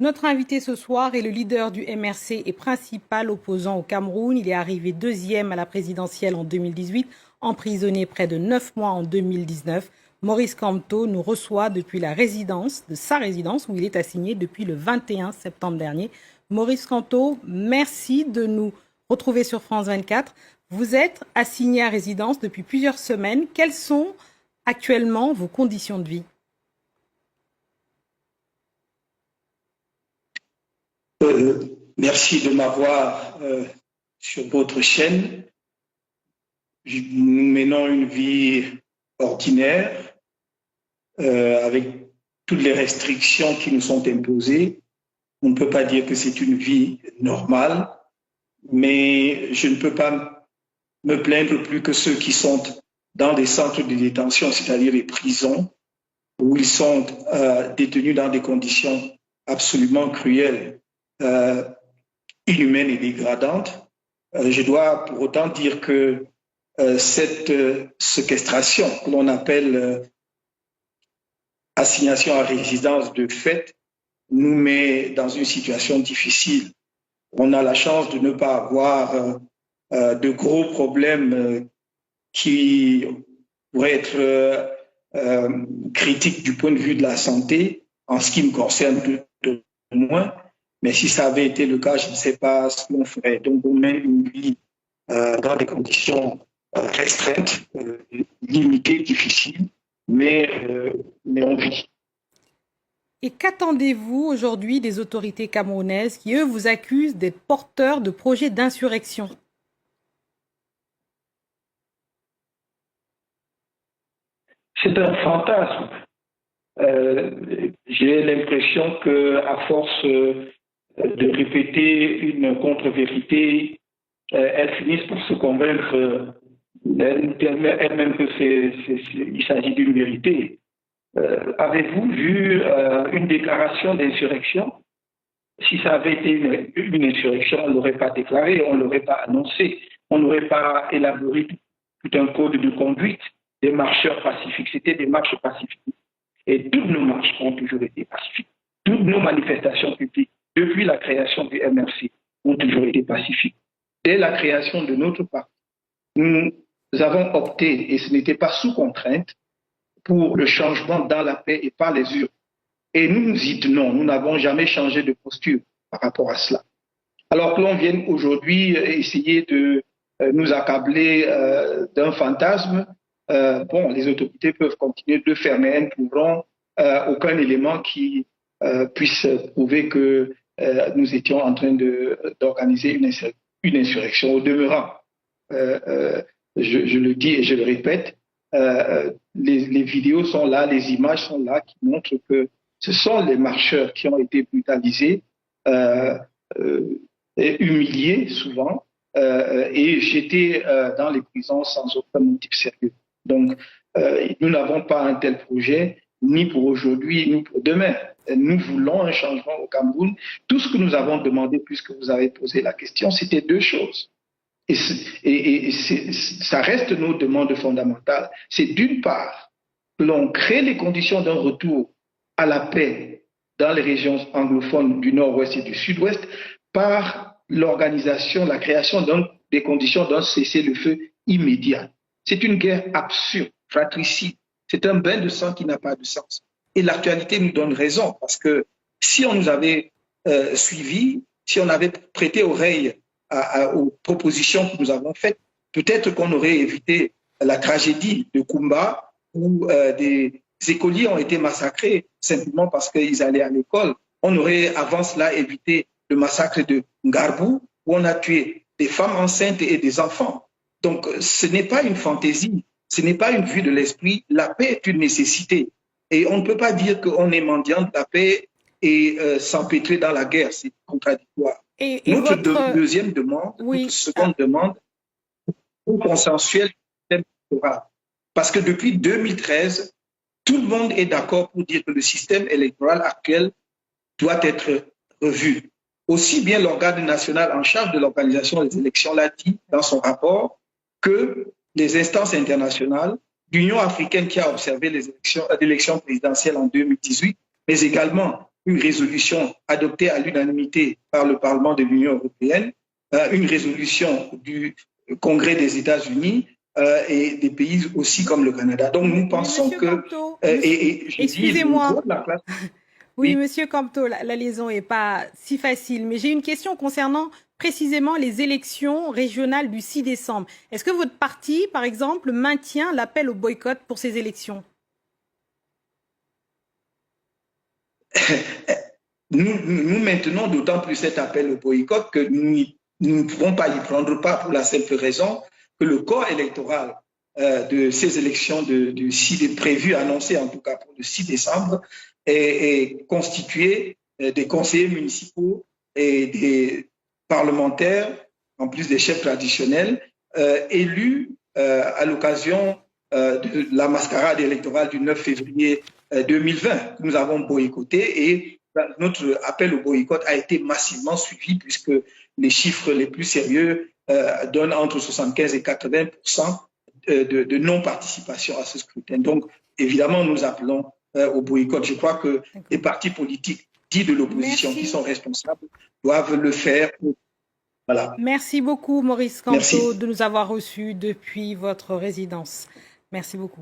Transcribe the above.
Notre invité ce soir est le leader du MRC et principal opposant au Cameroun. Il est arrivé deuxième à la présidentielle en 2018, emprisonné près de 9 mois en 2019. Maurice Kamto nous reçoit depuis la résidence, de sa résidence où il est assigné depuis le 21 septembre dernier. Maurice Kamto, merci de nous retrouver sur France 24. Vous êtes assigné à résidence depuis plusieurs semaines. Quelles sont actuellement vos conditions de vie ? Merci de m'avoir sur votre chaîne. Nous menons une vie ordinaire avec toutes les restrictions qui nous sont imposées. On ne peut pas dire que c'est une vie normale, mais je ne peux pas me plaindre plus que ceux qui sont dans des centres de détention, c'est-à-dire les prisons, où ils sont détenus dans des conditions absolument cruelles. Inhumaine et dégradante. Je dois pour autant dire que cette séquestration que l'on appelle assignation à résidence de fait nous met dans une situation difficile. On a la chance de ne pas avoir de gros problèmes qui pourraient être critiques du point de vue de la santé, en ce qui me concerne tout au moins. Mais si ça avait été le cas, je ne sais pas ce qu'on ferait. Donc, on mène une vie dans des conditions restreintes, limitées, difficiles, mais on vit. Et qu'attendez-vous aujourd'hui des autorités camerounaises qui, eux, vous accusent d'être porteurs de projets d'insurrection ? C'est un fantasme. J'ai l'impression qu'à force de répéter une contre-vérité, elles finissent par se convaincre elles-mêmes qu'il s'agit d'une vérité. Avez-vous vu une déclaration d'insurrection? Si ça avait été une insurrection, on ne l'aurait pas déclarée, on ne l'aurait pas annoncé, on n'aurait pas élaboré tout un code de conduite des marcheurs pacifiques. C'était des marches pacifiques. Et toutes nos marches ont toujours été pacifiques. Toutes nos manifestations publiques, depuis la création du MRC, ont toujours été pacifiques. Dès la création de notre parti, nous avons opté, et ce n'était pas sous contrainte, pour le changement dans la paix et par les urnes. Et nous nous y tenons, nous n'avons jamais changé de posture par rapport à cela. Alors que l'on vienne aujourd'hui essayer de nous accabler d'un fantasme, les autorités peuvent continuer de le faire, mais elles ne trouveront aucun élément qui puisse prouver que nous étions en train d'organiser une insurrection. Au demeurant, je le dis et je le répète, les vidéos sont là, les images sont là qui montrent que ce sont les marcheurs qui ont été brutalisés, et humiliés souvent, et jetés dans les prisons sans aucun motif sérieux. Donc, nous n'avons pas un tel projet, ni pour aujourd'hui, ni pour demain. Nous voulons un changement au Cameroun. Tout ce que nous avons demandé, puisque vous avez posé la question, c'était deux choses. Et ça reste nos demandes fondamentales. C'est d'une part que l'on crée les conditions d'un retour à la paix dans les régions anglophones du nord-ouest et du sud-ouest par l'organisation, la création des conditions d'un cessez-le-feu immédiat. C'est une guerre absurde, fratricide. C'est un bain de sang qui n'a pas de sens. Et l'actualité nous donne raison, parce que si on nous avait suivis, si on avait prêté oreille aux propositions que nous avons faites, peut-être qu'on aurait évité la tragédie de Kumba, où des écoliers ont été massacrés simplement parce qu'ils allaient à l'école. On aurait avant cela évité le massacre de Ngarbou, où on a tué des femmes enceintes et des enfants. Donc, ce n'est pas une fantaisie, ce n'est pas une vue de l'esprit. La paix est une nécessité. Et on ne peut pas dire qu'on est mendiant de la paix et s'empêtrer dans la guerre. C'est contradictoire. Notre deuxième demande, notre seconde demande, est consensuelle. Parce que depuis 2013, tout le monde est d'accord pour dire que le système électoral actuel doit être revu. Aussi bien l'organe national en charge de l'organisation des élections l'a dit dans son rapport, que les instances internationales, l'Union africaine qui a observé l'élection présidentielle en 2018, mais également une résolution adoptée à l'unanimité par le Parlement de l'Union européenne, une résolution du Congrès des États-Unis et des pays aussi comme le Canada. Donc nous pensons que, excusez-moi. Oui, Monsieur Campto, la liaison n'est pas si facile, mais j'ai une question concernant précisément les élections régionales du 6 décembre. Est-ce que votre parti, par exemple, maintient l'appel au boycott pour ces élections? Nous maintenons d'autant plus cet appel au boycott que nous ne pouvons pas y prendre part pour la simple raison que le corps électoral de ces élections prévues, annoncées en tout cas pour le 6 décembre, est constitué des conseillers municipaux et des parlementaires, en plus des chefs traditionnels, élus à l'occasion de la mascarade électorale du 9 février 2020. Nous avons boycotté et notre appel au boycott a été massivement suivi puisque les chiffres les plus sérieux donnent entre 75 et 80% de non-participation à ce scrutin. Donc, évidemment, nous appelons au boycott. Je crois que les partis politiques dits de l'opposition qui sont responsables doivent le faire. Voilà. Merci beaucoup, Maurice Kamto, de nous avoir reçus depuis votre résidence. Merci beaucoup.